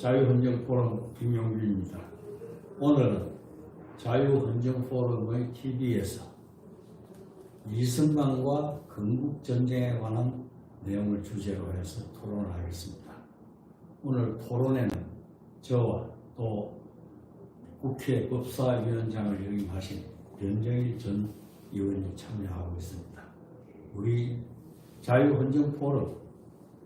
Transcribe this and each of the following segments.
자유헌정포럼 김용규입니다. 오늘은 자유헌정포럼의 TV에서 이승만과 건국전쟁에 관한 내용을 주제로 해서 토론을 하겠습니다. 오늘 토론에는 저와 또 국회 법사위원장을 역임하신 변정일 전 의원이 참여하고 있습니다. 우리 자유헌정포럼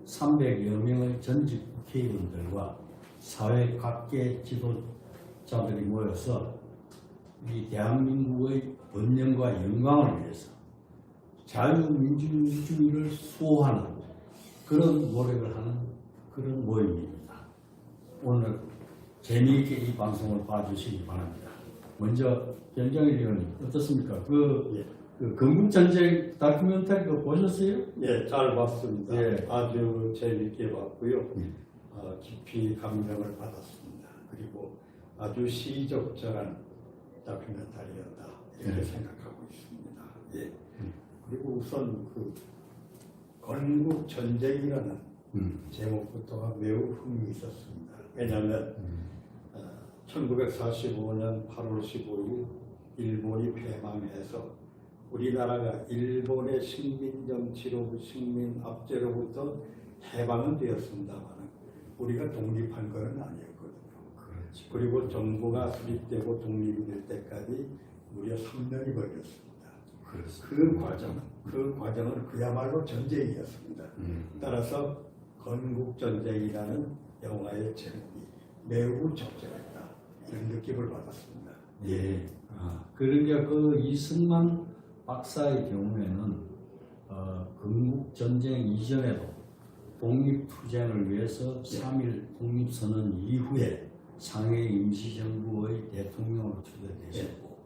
300여 명의 전직 국회의원들과 사회 각계 지도자들이 모여서 이 대한민국의 번영과 영광을 위해서 자유민주주의를 수호하는 그런 노력을 하는 그런 모임입니다. 오늘 재미있게 이 방송을 봐주시기 바랍니다. 먼저 변정일 의원님 어떻습니까? 그 건국전쟁 다큐멘터리 보셨어요? 예, 잘 봤습니다. 예. 아주 재밌게 봤고요. 깊이 감명을 받았습니다. 그리고 아주 시적절한 다큐멘터리였다 이렇게 생각하고 있습니다. 예. 그리고 우선 그 건국전쟁이라는 제목부터가 매우 흥미있었습니다. 왜냐하면 1945년 8월 15일 일본이 패망해서 우리나라가 일본의 식민정치로부터 식민압제로부터 해방은 되었습니다만 우리가 독립한 것은 아니었거든요. 그렇죠. 그리고 정부가 수립되고 독립이 될 때까지 무려 3년이 걸렸습니다. 그렇습니다. 그 과정은 그야말로 전쟁이었습니다. 따라서 건국전쟁이라는 영화의 제목이 매우 적절했다 이런 느낌을 받았습니다. 예. 그러니까 그 이승만 박사의 경우에는 건국전쟁 이전에도 독립투쟁을 위해서 3.1 독립선언 이후에 상해 임시정부의 대통령으로 추대되셨고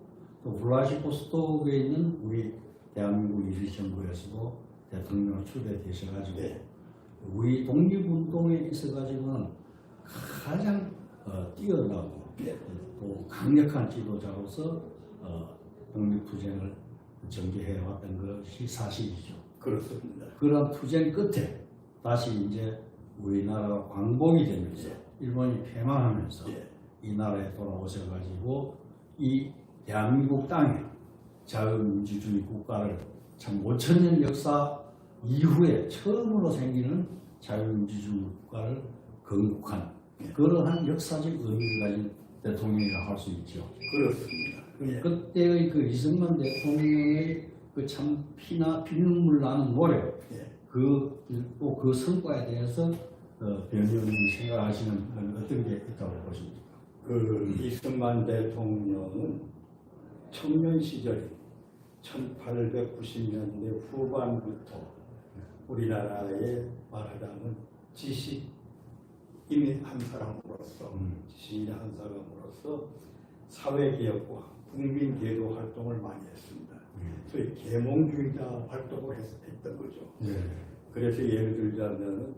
또 블라디보스톡에 있는 우리 대한민국 임시정부에서도 대통령으로 추대되셔가지고 우리 독립운동에 있어가지고는 가장 뛰어나고 또 강력한 지도자로서 독립투쟁을 전개해왔던 것이 사실이죠. 그렇습니다. 그런 투쟁 끝에 다시 이제 우리나라가 광복이 되면서 일본이 패망하면서 이 나라에 돌아오셔가지고 이 대한민국 땅에 자유민주주의 국가를 참 5,000년 역사 이후에 처음으로 생기는 자유민주주의 국가를 건국한 그러한 역사적 의미를 가진 대통령이라 할 수 있죠. 그렇습니다. 그때의 그 이승만 대통령의 그 참 피눈물 나는 노력, 또 그 성과에 대해서 변호사님이 생각하시는 건 어떤 게 있다고 보십니까? 그 이승만 대통령은 청년 시절 1890년대 후반부터 우리나라에 말하자면 지식인의 한 사람으로서 사회개혁과 국민계도 활동을 많이 했습니다. 소위 계몽주의자 활동을 했던 거죠. 그래서 예를 들자면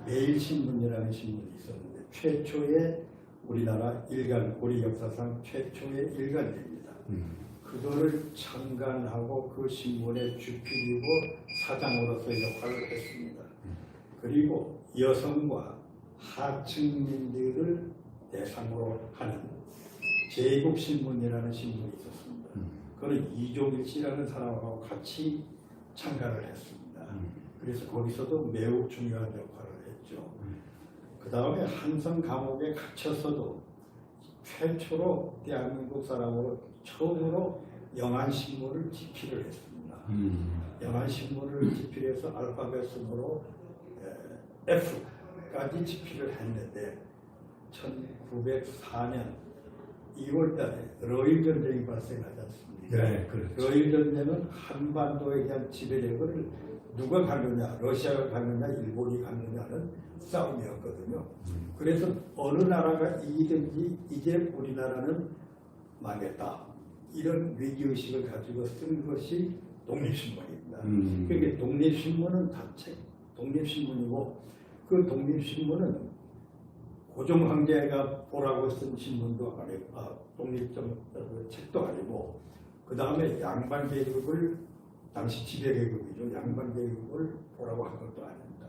매일신문이라는 신문이 있었는데 최초의 우리나라 일간, 우리 역사상 최초의 일간지입니다. 그거를 창간하고 그 신문의 주필이고 사장으로서 역할을 했습니다. 그리고 여성과 하층민들을 대상으로 하는 제국신문이라는 신문이 있었습니다. 그는 이종일 씨라는 사람하고 같이 창간을 했습니다. 그래서 거기서도 매우 중요한 역할을 했죠. 그 다음에 한성 감옥에 갇혀서도 최초로 대한민국 사람으로 처음으로 영안신문을 집필을 했습니다. 영안신문을 집필해서 알파벳 순으로 F까지 집필을 했는데 1904년 2월달에 러일 전쟁이 발생하지 않습니까? 러일 전쟁은 한반도에 대한 지배력을 누가 갖느냐, 러시아가 갖느냐, 일본이 갖느냐는 싸움이었거든요. 그래서 어느 나라가 이기든지 이제 우리나라는 망했다. 이런 위기의식을 가지고 쓴 것이 독립신문입니다. 그러니까 독립신문은 자체 독립신문이고 그 독립신문은 고종황제가 보라고 쓴 신문도 아니고 책도 아니고 그 다음에 양반계급을 당시 지배계급이죠. 양반계급을 보라고 한 것도 아닙니다.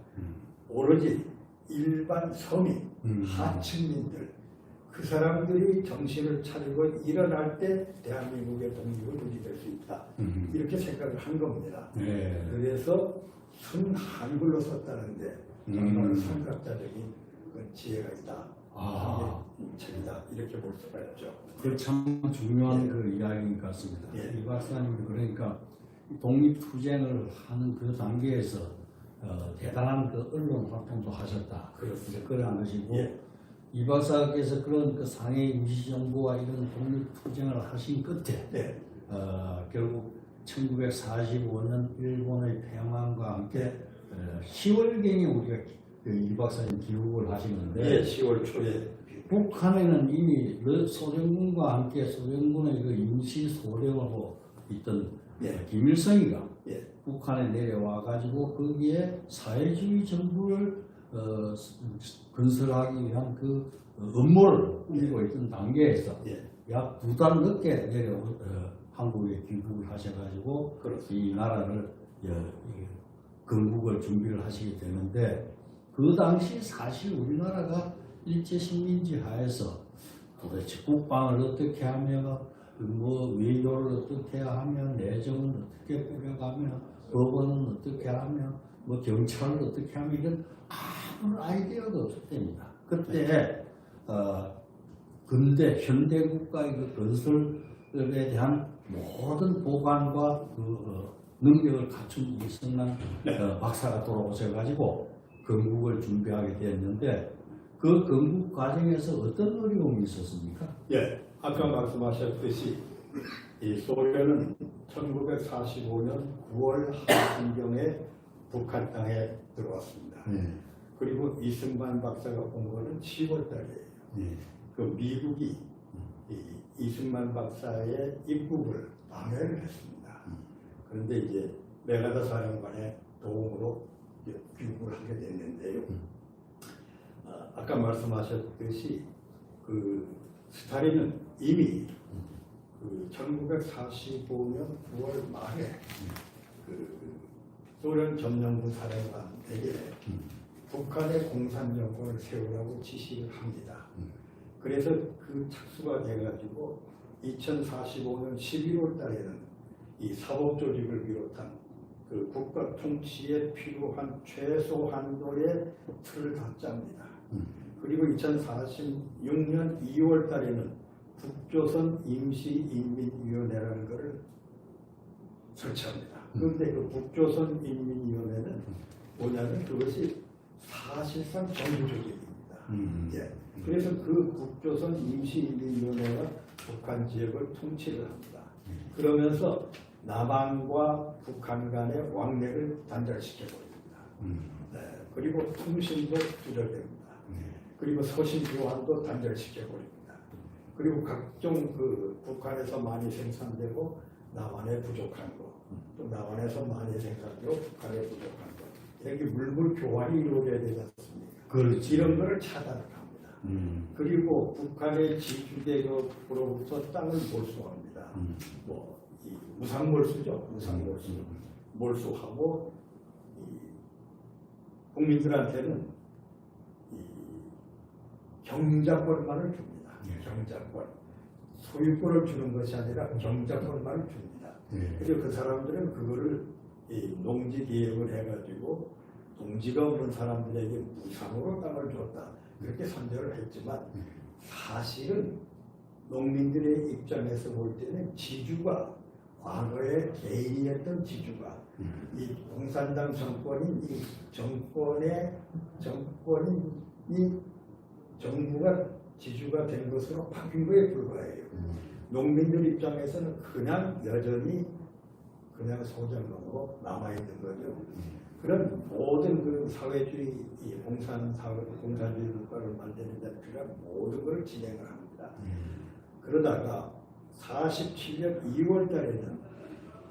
오로지 일반 서민, 하층민들 그 사람들이 정신을 차리고 일어날 때 대한민국의 독립을 누리게 수 있다. 이렇게 생각을 한 겁니다. 네. 그래서 순 한글로 썼다는데 정말 선각자적인 그 지혜가 있다. 아. 책이다. 이렇게 볼 수가 있죠. 그 참 중요한 그 이야기인 것 같습니다. 이 박사님 그러니까 독립투쟁을 하는 그 단계에서 대단한 그 언론 활동도 하셨다. 그렇습니다. 그런 것이고 예. 이 박사께서 그런 그 상해 임시정부와 이런 독립투쟁을 하신 끝에 네. 결국 1945년 일본의 폐망과 함께 10월경에 우리가 이 박사님 귀국을 하시는데 예, 10월 초에 북한에는 이미 소련군과 함께 소련군의 그 임시 소령으로 있던 예. 김일성이가 예. 북한에 내려와 가지고 거기에 사회주의 정부를 건설하기 위한 그 음모를 꾸미고 있던 단계에서 예. 약 2달 늦게 한국에 귀국을 하셔가지고 그렇습니다. 이 나라를 건국을 준비를 하시게 되는데 그 당시 사실 우리나라가 일제 식민지 하에서 도대체 국방을 어떻게 하며 뭐 외교를 어떻게 하며 내정은 어떻게 꾸려가며 법원은 어떻게 하며 뭐 경찰을 어떻게 하며 이런 아무런 아이디어도 없을 때입니다. 그때 근대 현대 국가의 그 건설에 대한 모든 보관과 그 능력을 갖춘 이승만 박사가 돌아오셔가지고 건국을 준비하게 됐는데 그 건국 과정에서 어떤 어려움이 있었습니까? 예, 아까 말씀하셨듯이 이 소련은 1945년 9월 하순경에 북한 땅에 들어왔습니다. 그리고 이승만 박사가 온 거는 10월 달이에요. 그 미국이 이 이승만 박사의 입국을 방해를 했습니다. 그런데 이제 메가더 사령관의 도움으로 귀국을 하게 됐는데요. 아까 말씀하셨듯이 그 스탈린은 이미 그 1945년 9월 말에 그 소련 점령군 사령관에게 북한의 공산 정권을 세우라고 지시를 합니다. 그래서 그 착수가 돼가지고 2045년 11월 달에는 이 사법조직을 비롯한 그 국가 통치에 필요한 최소 한도의 틀을 다 짭니다. 그리고 2046년 2월 달에는 북조선 임시인민위원회라는 것을 설치합니다. 그런데 그 북조선 인민위원회는 뭐냐면 그것이 사실상 정부조직입니다. 예. 그래서 그 북조선 임시인민위원회가 북한 지역을 통치를 합니다. 그러면서 남한과 북한 간의 왕래를 단절시켜버립니다. 네. 그리고 통신도 두절됩니다. 그리고 서신 교환도 단절시켜버립니다. 그리고 각종 그 북한에서 많이 생산되고 남한에 부족한 거, 또 남한에서 많이 생산되고 북한에 부족한 거, 이렇게 물물 교환이 이루어져야 되지 않습니까? 그렇지. 이런 거를 차단을 합니다. 그리고 북한의 지주대로부터 땅을 몰수합니다. 뭐 이 무상몰수죠. 무상몰수. 몰수하고 이 국민들한테는 이 경작권만을 줍니다. 경작권. 소유권을 주는 것이 아니라 경작권만을 줍니다. 그리고 그 사람들은 그거를 이 농지 개혁을 해가지고 농지가 없는 사람들에게 무상으로 땅을 줬다. 그렇게 선전을 했지만 사실은 농민들의 입장에서 볼 때는 지주가 과거에 개인이었던 지주가 이 공산당 정권인 이 정부가 지주가 된 것으로 바뀐 거에 불과해요. 농민들 입장에서는 그냥 여전히 그냥 소장농으로 남아있는 거죠. 그런 모든 그 사회주의 공산주의 국가를 만드는 데 필요한 모든 걸 진행을 합니다. 그러다가 47년 2월 달에는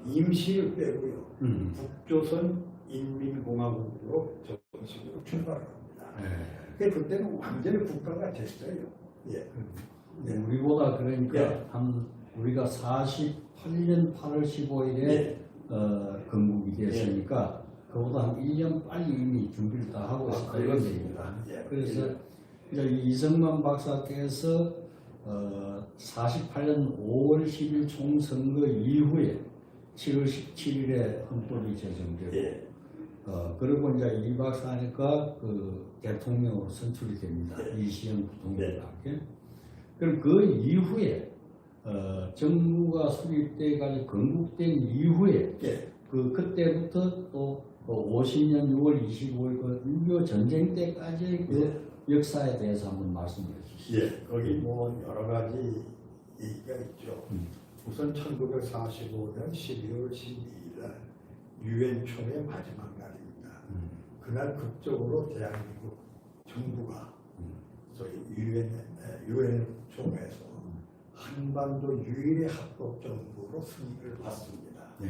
임시를 빼고요. 북조선 인민공화국으로 정식으로 출발을 합니다. 그때는 완전히 국가가 됐어요. 예. 네. 우리보다 그러니까 한 우리가 48년 8월 15일에 건국이 됐으니까 그보다 한 1년 빨리 이미 준비를 다 하고 있었다 이런 얘기입니다. 예. 그래서 이제 이승만 박사께서 48년 5월 10일 총선거 이후에 7월 17일에 헌법이 제정되고 예. 그리고 이제 이 박사니까 그 대통령으로 선출이 됩니다. 네. 이시영 부통령과 함께. 그럼 그 이후에 정부가 수립돼가지고 건국된 이후에 예. 그때부터 또 50년 6월 25일 그 6.25 전쟁 때까지 그 역사에 대해서 한번 말씀해 주시죠. 예. 거기 뭐 여러 가지 얘기가 있죠. 우선 1945년 12월 12일 날 유엔 총회 마지막 날입니다. 그날 극적으로 대한민국 정부가 소위 유엔 총회에서 한반도 유일의 합법 정부로 승인을 받습니다. 네.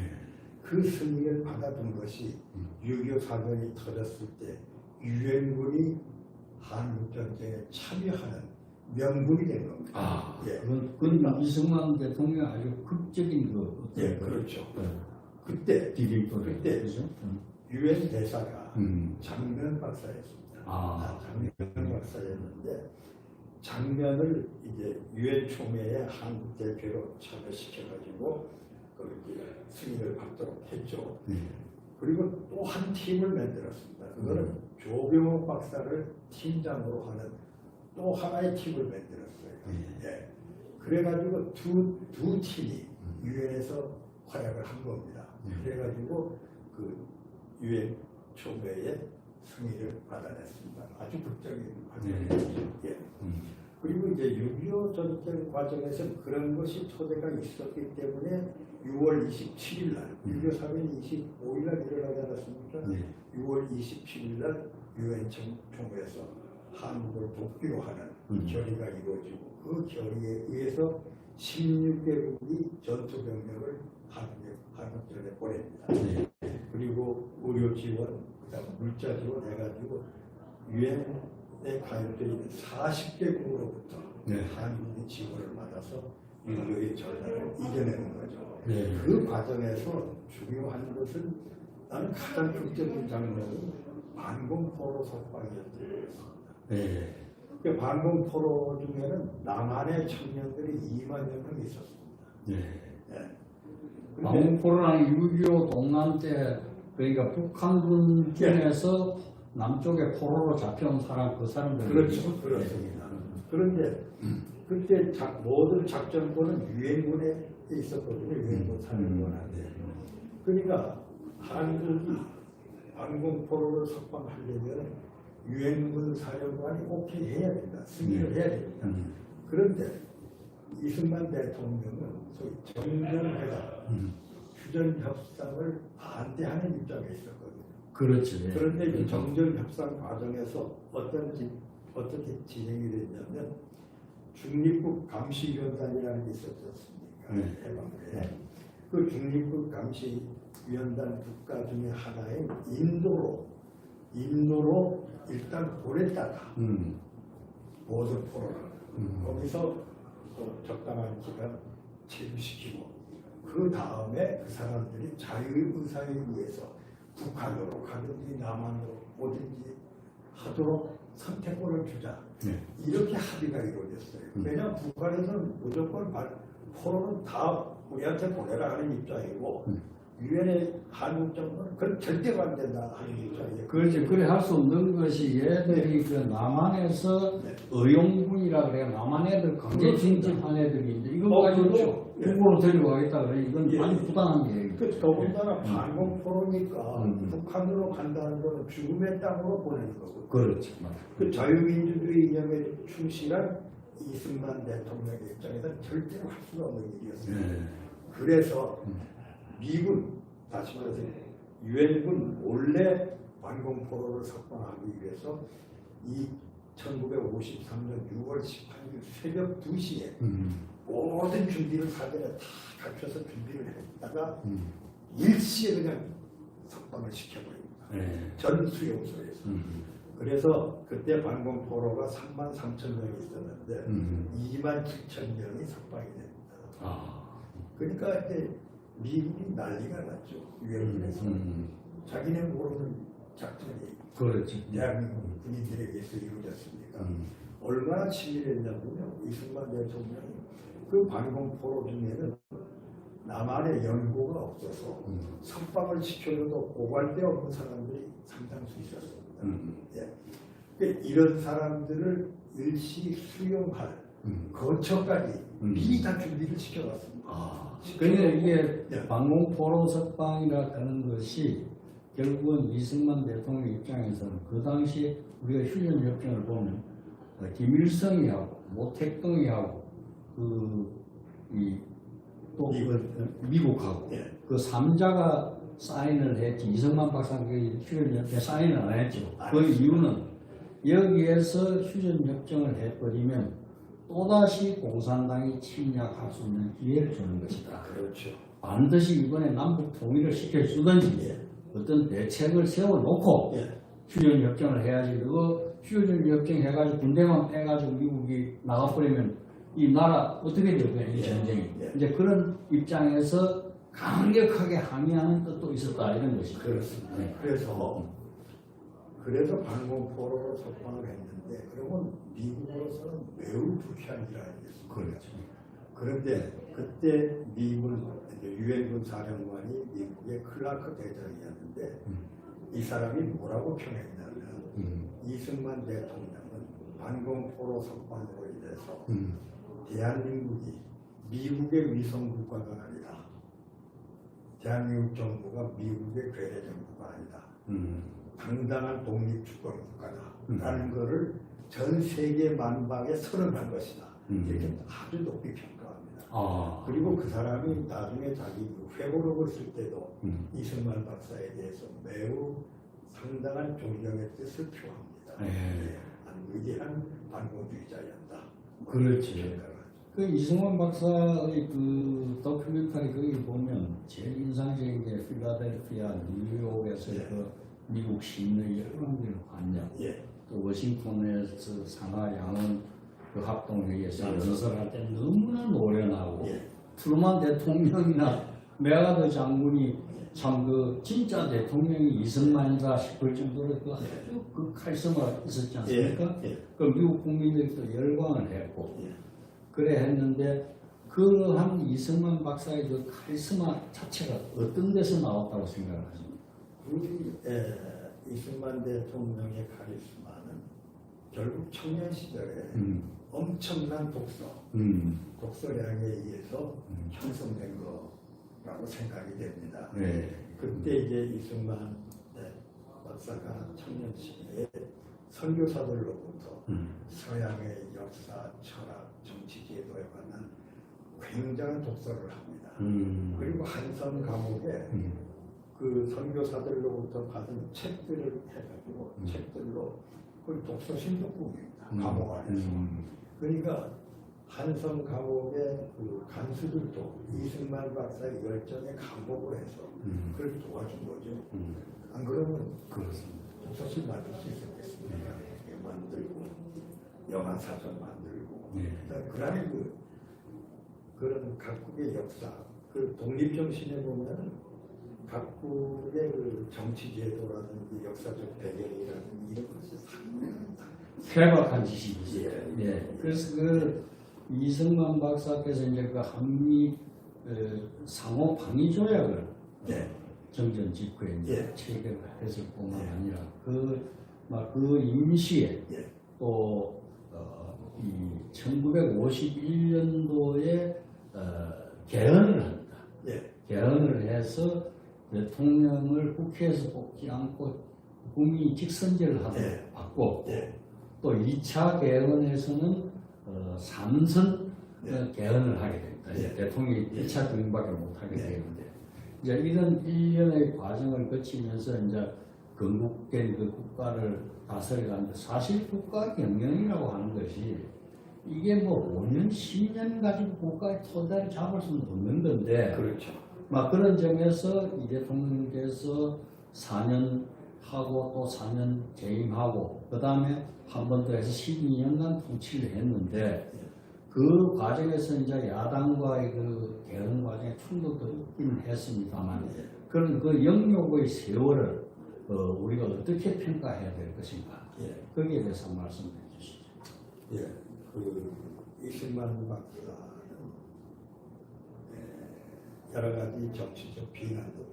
그 승인을 받았던 것이 6.25 사건이 터졌을 때 유엔군이 한국전쟁에 참여하는 명분이 된 겁니다. 예. 그건 이승만 대통령 아주 극적인 예, 그렇죠. 네. 그때 디딤돌이 그때 그죠? 유엔 대사가 장면 박사였습니다. 장면 박사였는데 장면을 이제 유엔 총회에 한국 대표로 참여시켜가지고 그렇게 승인을 받도록 했죠. 그리고 또 한 팀을 만들었습니다. 그거는 조병옥 박사를 팀장으로 하는 또 하나의 팀을 만들었어요. 예. 그래가지고 두 팀이 유엔에서 활약을 한 겁니다. 그래가지고 그 유엔 총회에 승인을 받아냈습니다. 아주 극적인 과정이죠. 예. 그리고 이제 6.25 전쟁 과정에서 그런 것이 토대가 있었기 때문에 6월 27일 날, 6.25 사건이 25일 날 일어나지 않았습니까? 6월 27일 날 유엔 총회에서 한국을 복귀로 하는 결의가 이루어지고 그 결의에 의해서 16개국이 전투병력을 한국전에 보냅니다. 그리고 의료 지원, 그다음 물자 지원 해가지고 유엔에 가입되어 있는 40개국으로부터 한국이 지원을 받아서 인도의 전쟁을 이겨내는 거죠. 그 과정에서 중요한 것은 나는 가장 극적인 장면이 반공포로 석방이었습니다. 그 반공포로 중에는 남한의 청년들이 2만 명 있었습니다. 반공포로는 6.25 동란 때 그러니까 북한군 중에서 남쪽에 포로로 잡혀온 사람 그 사람들 그렇죠. 그렇습니다. 그런데 그때 모든 작전권은 유엔군에 있었거든요. 유엔군 사령관한테. 그러니까 한국이 반공포로를 석방하려면 유엔군 사령관이 오케이 해야 된다. 승인을 해야 됩니다. 그런데 이승만 대통령은 소위 정전회담, 휴전협상을 반대하는 입장에 있었거든요. 그렇지. 그런데 이 정전협상 과정에서 어떻게 진행이 됐냐면 중립국 감시위원단이라는 게 있었지 않습니까? 해방부에. 그 중립국 감시위원단 국가 중에 하나인 인도로 일단 보냈다가 모든 포로를 거기서 또 적당한 기간 체류시키고 그 다음에 그 사람들이 자유의사에 의해서 북한으로 가든지 남한으로 오든지 하도록 선택권을 주자. 이렇게 합의가 이루어졌어요. 왜냐하면 북한에서는 무조건 포로는 다 우리한테 보내라 하는 입장이고 유엔의 한국 정부는 그건 절대로 안 된다 하는 입장이에요. 그렇지. 그래 할 수 없는 것이 얘들이 그 남한에서 의용군이라 그래요. 남한 애들 강제 징집한 애들이 이제 이거 가지고 북으로 데려가겠다 그래. 이건 많이 부당한 얘기예요. 더군다나 반공포로니까 북한으로 간다는 거는 죽음의 땅으로 보내는 거고. 그렇지. 그 자유민주주의 이념에 충실한 이승만 대통령의 입장에서는 절대로 할 수가 없는 일이었어요. 그래서 미군, 다시 말해서 유엔군 몰래 반공포로를 석방하기 위해서 1953년 6월 18일 새벽 2시에 모든 준비를 사전에 다 갖춰서 준비를 했다가 일시에 그냥 석방을 시켜버립니다. 전 수용소에서. 그래서 그때 반공포로가 33,000명이 있었는데 27,000명이 석방이 됩니다. 그러니까 이제 미국이 난리가 났죠. 유엔군에서. 자기네 모르는 작전이 그렇지. 대한민국 군인들에게서 이루어졌습니까? 얼마나 치밀했냐면요. 이승만 대통령이 그 반공포로 중에는 남한에 연고가 없어서 석방을 시켜줘도 고갈 데 없는 사람들이 상당수 있었습니다. 예. 그러니까 이런 사람들을 일시 수용할 거처까지 미리 다 준비를 시켜놨습니다. 그러니까 이게 예. 방공포로 석방이라 하는 것이 결국은 이승만 대통령 입장에서는 그 당시 우리가 휴전 협정을 보면 김일성이하고 모택동이하고 또 미국하고 예. 그 3자가 사인을 했지. 이승만 박사는 그 휴전 협정에 사인을 안 했죠. 그 이유는 여기에서 휴전 협정을 해버리면 또다시 공산당이 침략할 수 있는 기회를 주는 것이다. 그렇죠. 반드시 이번에 남북 통일을 시켜주든지 어떤 대책을 세워놓고 휴전 협정을 해야지. 그거 휴전 협정 해가지고 군대만 빼가지고 미국이 나가버리면 이 나라 어떻게 될 거야, 이 전쟁이. 이제 그런 입장에서 강력하게 항의하는 뜻도 있었다, 이런 것이죠. 그렇습니다. 그래서 반공포로로 석방을 했는데, 그러면 미국으로서는 매우 불쾌한 일 아니겠습니까? 그렇죠. 그런데 그때 미국 유엔군 사령관이 미국의 클라크 대장이었는데, 이 사람이 뭐라고 평했냐면, 이승만 대통령은 반공포로 석방으로 인해서 대한민국이 미국의 위성 국가가 아니다. 대한민국 정부가 미국의 괴뢰 정부가 아니다. 당당한 독립 주권 국가다라는 것을 전 세계 만방에 선언한 것이다. 이렇게 아주 높이 평가합니다. 그리고 그 사람이 나중에 자기 회고록을 쓸 때도 이승만 박사에 대해서 매우 상당한 존경의 뜻을 표합니다. 위대한 반공주의자였다. 그렇지. 그 이승만 박사의 그 다큐멘터리 거기 보면 제일 인상적인 게 필라델피아, 뉴욕에서 그 미국 시민의 여러분들의 관념, 또 워싱턴에서 상하 양원 그 합동회의에서 연설할 때 너무나 노련하고 트루만 대통령이나 메가더 장군이 참 그 진짜 대통령이 이승만이다 싶을 정도로 그 아주 그 카리스마가 있었지 않습니까? 그 미국 국민들이 또 열광을 했고 그래 했는데 그한 이승만 박사의 그 카리스마 자체가 어떤 데서 나왔다고 생각하십니까? 이승만 대통령의 카리스마는 결국 청년 시절에 엄청난 독서량에 의해서 형성된 거라고 생각이 됩니다. 그때 이제 이승만 박사가 청년 시기에 선교사들로부터 서양의 역사, 철학, 정치 제도에 관한 굉장한 독서를 합니다. 그리고 한성 감옥에 그 선교사들로부터 받은 책들을 해가지고 책들로 그 독서 신도국입니다. 감옥 안에서. 그러니까 한성 감옥의 그 간수들도 이승만 박사의 열정에 감복을 해서 그걸 도와준 거죠. 안 그러면 독서실 만들 수 있었겠습니까? 만들고 영화 사전 만들고 그다음에 그런 각국의 역사, 그 독립 정신에 보면 각국의 그 정치 제도라든지 역사적 배경이라든지 이런 것이 상당히 케바한 지식이지. 그래서 그 이승만 박사께서 이제 그 한미 상호 방위 조약을 정전 직후에 이제 체결했을 뿐만 아니라 그 임시에 또 이 1951년도에 개헌을 합니다. 개헌을 해서 대통령을 국회에서 뽑지 않고 국민이 직선제를 하도록 받고 또 2차 개헌에서는 3선 개헌을 하게 됩니다. 대통령이 1차 경임밖에 못하게 되는데 이제 이런 일련의 과정을 거치면서 이제 건국된 그 국가를 다스려가는데 사실 국가 경영이라고 하는 것이 이게 뭐 5년, 10년 가지고 국가의 토대를 잡을 수는 없는 건데 막 그런 점에서 이 대통령께서 4년 하고 또 4년 재임하고 그 다음에 한 번 더 해서 12년간 통치를 했는데 그 과정에서 이제 야당과의 그 대응 과정에 충돌도 있긴 했습니다만 그런 그 영역의 세월을 우리가 어떻게 평가해야 될 것인가 예. 거기에 대해서 말씀해 주시죠. 예, 그 이승만 박사는 여러 가지 정치적 비난도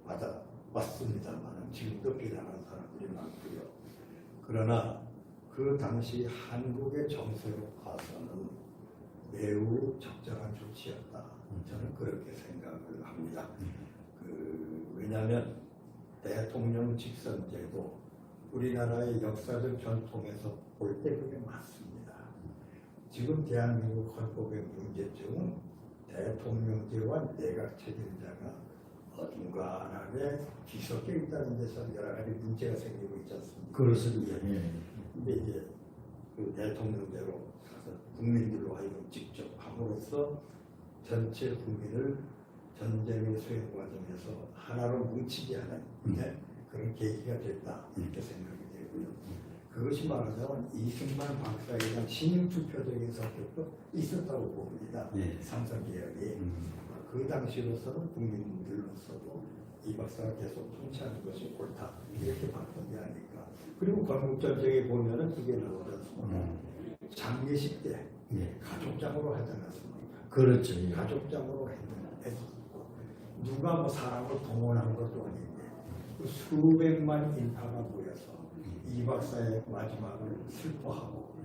받아왔습니다만 지금도 비난하는 사람들이 많고요. 그러나 그 당시 한국의 정세로 봐서는 매우 적절한 조치였다. 저는 그렇게 생각을 합니다. 왜냐하면 대통령 직선제도 우리나라의 역사적 전통에서 볼 때 그게 맞습니다. 지금 대한민국 헌법의 문제점은 대통령제와 내각 책임자가 어중간하게 뒤섞여 있다는 데서 여러 가지 문제가 생기고 있지 않습니까? 그렇습니다. 근데 이제 그 대통령제로 가서 국민들로 하여금 직접 함으로써 전체 국민을 전쟁의 수행 과정에서 하나로 뭉치게 하는 그런 계기가 됐다 이렇게 생각이 되고요. 그것이 말하자면 이승만 박사에 대한 신임 투표적인 성격도 있었다고 봅니다. 삼성개혁이 그 당시로서는 국민들로서도 이 박사가 계속 통치하는 것이 옳다 이렇게 봤던 게 아닐까. 그리고 건국전쟁에 보면은 그게 나오지 않습니까? 장례식 때 가족장으로 하지 않았습니까? 그렇죠. 가족장으로 했었고 누가 뭐 사람을 동원한 것도 아닌데 그 수백만 인파가 모여서 이 박사의 마지막을 슬퍼하고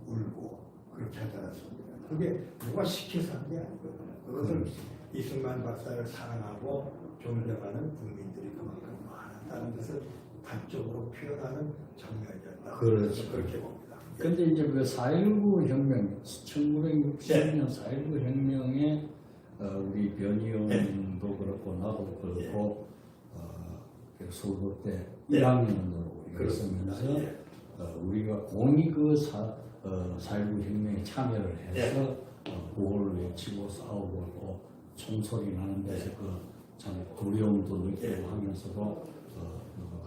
울고 그렇게 하지 않았습니까? 그게 누가 시켜서 한 게 아니거든요. 그것을 이승만 박사를 사랑하고 존경하는 국민들이 그만큼 많았다는 것을 단적으로 표현하는 장면이었다. 그렇죠. 그렇게 봅니다. 근데 이제 그 4.19 혁명, 1960년 4.19 혁명에 우리 변 의원도 그렇고 나도 그렇고 서울대 때 1학년으로 그랬으면서 우리가 공이 그 4.19 혁명에 참여를 해서 구호를 외치고 싸우고 또 총소리 나는 데서 참 두려움도 느끼고 하면서도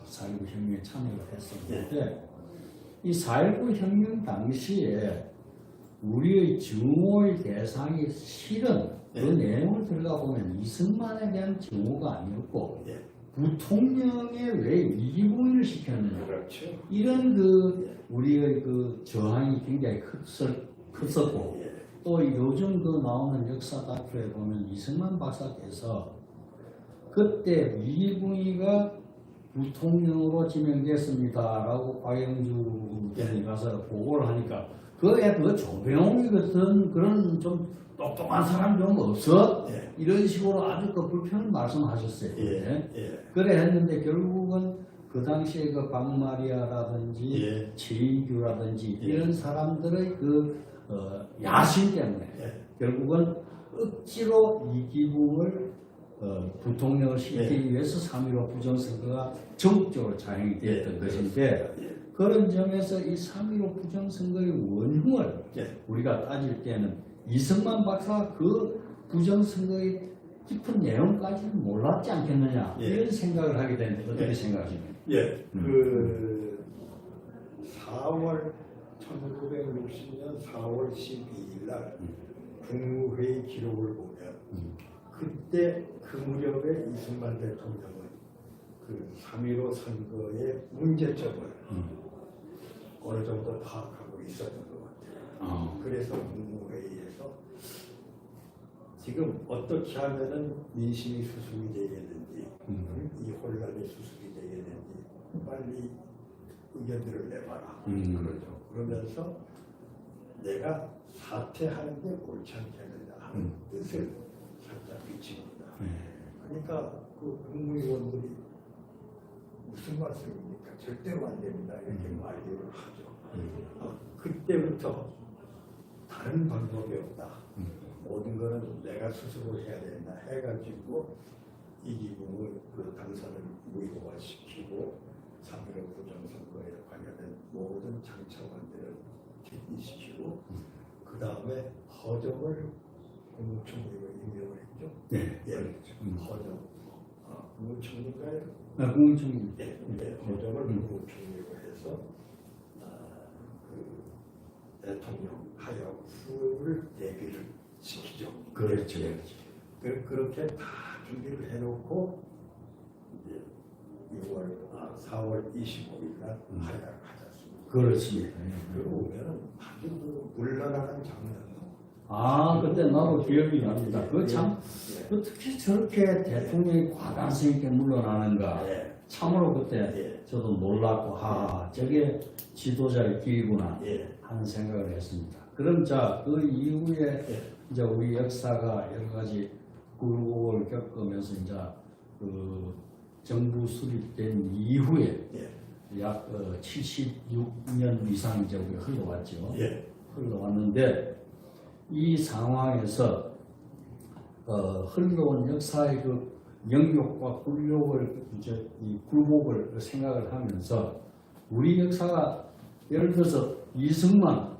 4.19 혁명에 참여를 했었는데 이 4.19 혁명 당시에 우리의 증오의 대상이 실은 그 내용을 들어가 보면 이승만에 대한 증오가 아니었고 부통령에 왜 위기부인을 시켰느냐 그렇죠. 이런 그 우리의 그 저항이 굉장히 컸었고 또 요즘 그 나오는 역사 다큐에 보면 이승만 박사께서 그때 위기부인이가 부통령으로 지명됐습니다라고 과영주 대에 가서 보고를 하니까 그에 그 조병옥이 같은 그런 좀 똑똑한 사람 좀 없어? 이런 식으로 아주 그 불편한 말씀하셨어요. 그래 했는데 결국은 그 당시에 그 박마리아라든지 최이규라든지 이런 사람들의 그 야심 때문에 결국은 억지로 이기붕을 부통령을 시키기 위해서 3.15 부정선거가 전국적으로 자행이 되었던 것인데 그런 점에서 이 3.15 부정선거의 원흉을 우리가 따질 때는 이승만 박사가 그 부정선거의 깊은 내용까지는 몰랐지 않겠느냐 이런 생각을 하게 되는데 어떻게 생각하십니까? 그 4월 1960년 4월 12일 날 국무회의 기록을 보면 그때 그 무렵에 이승만 대통령은 그 3.15 선거의 문제점을 어느 정도 파악하고 있었던 것 같아요. 그래서 국무회의에서 지금 어떻게 하면은 민심이 수습이 되겠는지 이 혼란이 수습이 되겠는지 빨리 의견들을 내봐라. 그러죠. 그러면서 내가 사퇴하는 게 옳지 않겠느냐 하는 뜻을 살짝 비칩니다. 그러니까 그 국무위원들이 무슨 말씀입니까? 절대로 안 됩니다. 이렇게 말을 하죠. 그때부터 다른 방법이 없다. 모든 거는 내가 스스로 해야 된다 해가지고 이기붕을 그 당선을 무효화시키고 3.15 부정선거에 관련된 모든 장차관들을 뒷시키고 그 다음에 허정을 국무총리로 임명을 했죠. 허정. 국무총리가요? 국무총리. 허정을 국무총리로 해서 대통령하여 후를 대비를 시키죠. 그렇죠. 그렇게 다 준비를 해놓고 이제 4월 25일 날 하야를 하셨습니다. 그렇습니다. 그러고 오면은 아주 물러나간 장면. 그때 나도 기억이 납니다. 어떻게 저렇게 대통령이 과감성 있게 물러나는가. 참으로 그때 저도 놀랐고, 저게 지도자의 길이구나 하는 생각을 했습니다. 그럼 그 이후에 이제 우리 역사가 여러 가지 굴곡을 겪으면서 이제 그 정부 수립된 이후에 약 76년 이상 이제 우리가 흘러왔죠. 흘러왔는데 이 상황에서 흘러온 역사의 그 영역과 굴욕을 이제 이 굴곡을 생각을 하면서 우리 역사가 예를 들어서 이승만,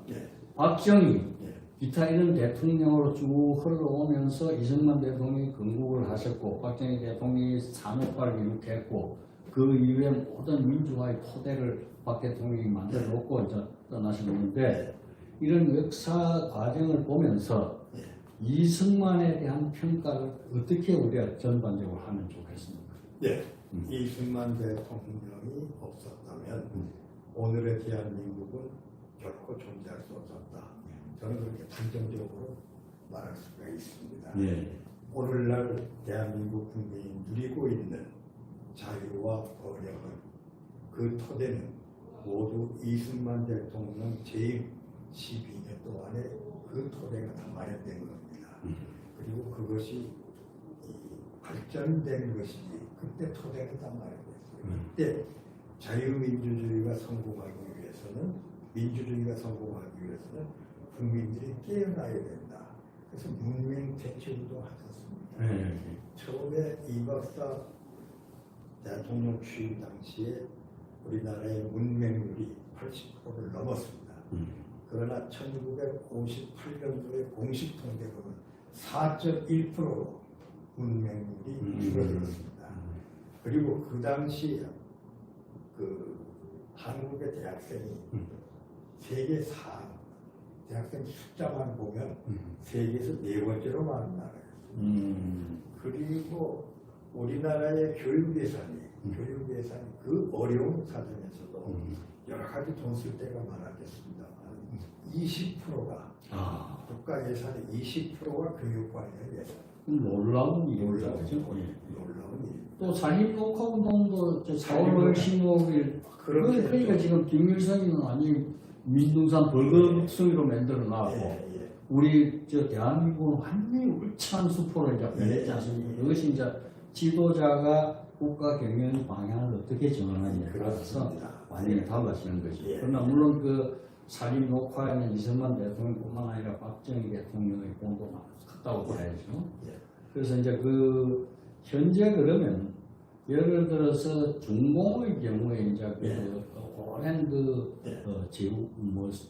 박정희, 기타 이런 대통령으로 쭉 흘러오면서 이승만 대통령이 건국을 하셨고 박정희 대통령이 산업화를 이룩했고 그 이후에 모든 민주화의 토대를 박 대통령이 만들어 놓고 이제 떠나셨는데 이런 역사 과정을 보면서 이승만에 대한 평가를 어떻게 우리가 전반적으로 하면 좋겠습니까? 이승만 대통령이 없었다면 오늘의 대한민국은 결코 존재할 수 없었다. 저는 그렇게 단정적으로 말할 수가 있습니다. 오늘날 대한민국 국민이 누리고 있는 자유와 번영은 그 토대는 모두 이승만 대통령 재임 12년 동안에 그 토대가 다 마련된 겁니다. 그리고 그것이 발전된 것이지 그때 토대가 다 마련됐어요. 그때 자유민주주의가 성공하기 위해서는 국민들이 깨어나야 된다. 그래서 문명 대체운동 하셨습니다. 처음에 이 박사 대통령 취임 당시에 우리나라의 문맹률이 80%를 넘었습니다. 그러나 1958년도에 공식 통계로는 4.1%로 문맹률이 줄어들었습니다. 그리고 그 당시 그 한국의 대학생이 세계 4 대학생 숫자만 보면 세계에서 4번째로 많은 나라였습니다. 그리고 우리나라의 교육 예산이 그 어려운 사정에서도 여러 가지 돈 쓸 때가 많았겠습니다만 20%가 국가 예산의 20%가 교육 관련 예산. 놀라운 일이죠. 또 자립 녹화 운동도 4월 15일 그러니까 지금 김일성이는 아니 민둥산 벌금숭이로 만들어 놨고 우리 대한민국은 완전히 울창한 수포로 이제 변했지 않습니까? 그것이 이제 지도자가 국가 경영 방향을 어떻게 정하느냐에 따라서 완전히 달라지는 거죠. 그러나 물론 그 사립 녹화에는 이승만 대통령뿐만 아니라 박정희 대통령의 공도 컸다고 봐야죠. 그래서 이제 그 현재 그러면 예를 들어서 중공의 경우에 이제 오랜 제국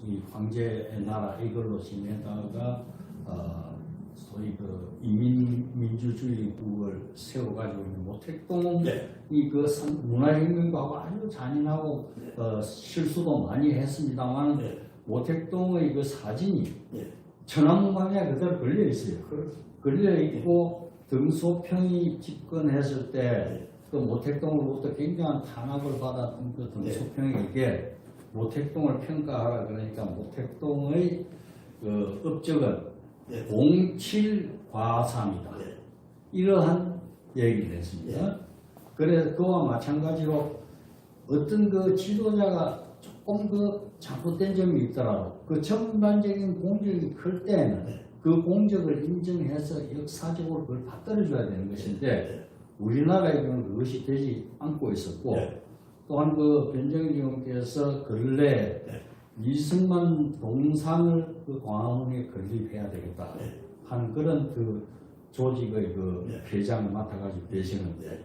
이 황제의 나라 이걸로 지내다가 소위 그 이민민주주의국을 세워가지고 있는 모택동이 그 문화혁명하고 아주 잔인하고 실수도 많이 했습니다만 모택동의 그 사진이 천안문광야에 그대로 걸려 있어요. 걸려 있고 등소평이 집권했을 때 그 모택동으로부터 굉장한 탄압을 받았던 그 등소평에게 모택동을 평가하라 그러니까 모택동의 그 업적은 07과삼이다. 이러한 얘기를 했습니다. 그래서 그와 마찬가지로 어떤 그 지도자가 조금 그 잘못된 점이 있더라도 그 전반적인 공적이 클 때는 그 공적을 인정해서 역사적으로 그걸 받들어줘야 되는 것인데 우리나라의 경우는 그것이 되지 않고 있었고 또한 그 변정일 의원께서 근래 이승만 동상을 그 광화문에 건립해야 되겠다 하는 그런 그 조직의 그 회장을 맡아가지고 계시는데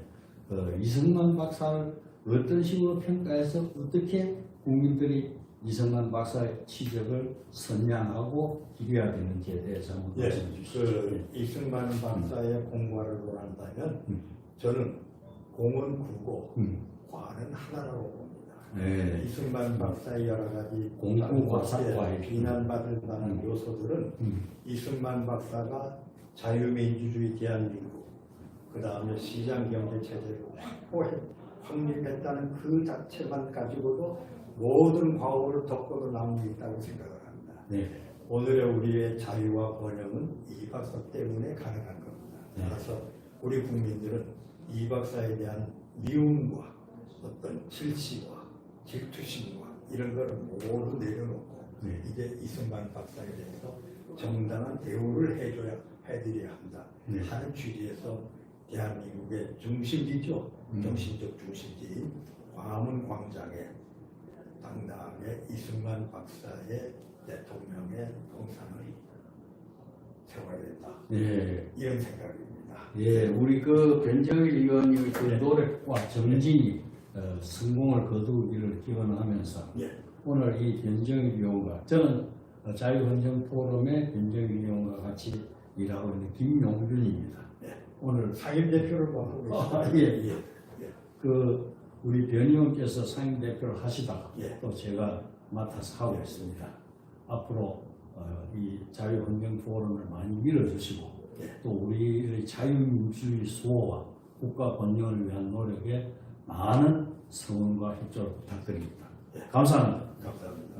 이승만 박사를 어떤 식으로 평가해서 어떻게 국민들이 이승만 박사의 치적을 선양하고 기려야 되는지에 대해서 한번 말씀해 주시죠. 이승만 박사의 공과를 논한다면 저는 공은 구고 과는 하나라고 봅니다. 네. 이승만 박사의 여러 가지 공부 과학과의 비난받을 만한 요소들은 이승만 박사가 자유민주주의 대한민국, 그 다음에 시장경제체제를 확립했다는 그 자체만 가지고도 모든 과오를 덮고도 남을 있다고 생각을 합니다. 네. 오늘의 우리의 자유와 번영은 이 박사 때문에 가능한 겁니다. 따라서 우리 국민들은 이 박사에 대한 미움과 어떤 질시와 질투심과 이런 거를 모두 내려놓고 이제 이승만 박사에 대해서 정당한 대우를 해드려야 한다 하는 취지에서 대한민국의 중심지죠. 정신적 중심지인 광화문 광장에 당당하게 이승만 박사의 대통령의 동상을 세워야 된다. 예. 이런 생각입니다. 예, 우리 그 변정일 의원의 그 노력과 정진이 성공을 거두기를 기원하면서 예. 오늘 이 변정일 의원과 저는 자유헌정포럼의 변정일 의원과 같이 일하고 있는 김용준입니다. 예. 오늘 상임대표를 맡고 계십니다. 예. 그 우리 변 의원께서 상임대표를 하시다가 예. 또 제가 맡아서 하고 있습니다. 앞으로 이 자유헌정포럼을 많이 밀어주시고 또 우리의 자유민주주의 수호와 국가 번영을 위한 노력에 많은 성원과 협조를 부탁드립니다. 감사합니다. 감사합니다.